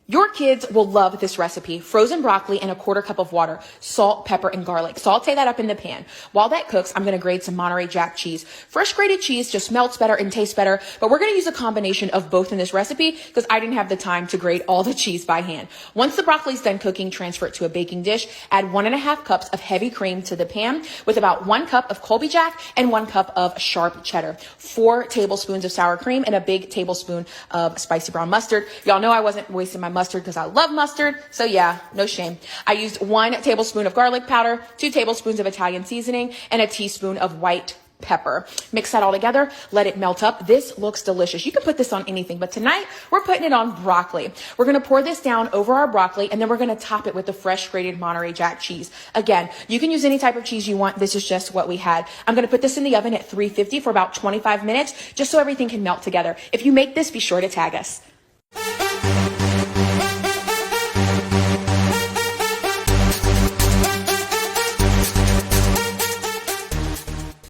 Your kids will love this recipe. Frozen broccoli and a quarter cup of water, salt, pepper, and garlic. Saute that up in the pan. While that cooks, I'm going to grate some Monterey Jack cheese. Fresh grated cheese just melts better and tastes better, but we're going to use a combination of both in this recipe because I didn't have the time to grate all the cheese by hand. Once the broccoli's done cooking, transfer it to a baking dish. Add 1.5 cups of heavy cream to the pan with about 1 cup of Colby Jack and 1 cup of sharp cheddar, 4 tablespoons of sour cream, and a big tablespoon of spicy brown mustard. Y'all know I wasn't wasting my mustard because I love mustard. So yeah, no shame. I used 1 tablespoon of garlic powder, 2 tablespoons of Italian seasoning, and a teaspoon of white pepper. Mix that all together. Let it melt up. This looks delicious. You can put this on anything, but tonight we're putting it on broccoli. We're going to pour this down over our broccoli, and then we're going to top it with the fresh grated Monterey Jack cheese. Again, you can use any type of cheese you want. This is just what we had. I'm going to put this in the oven at 350 for about 25 minutes, just so everything can melt together. If you make this, be sure to tag us.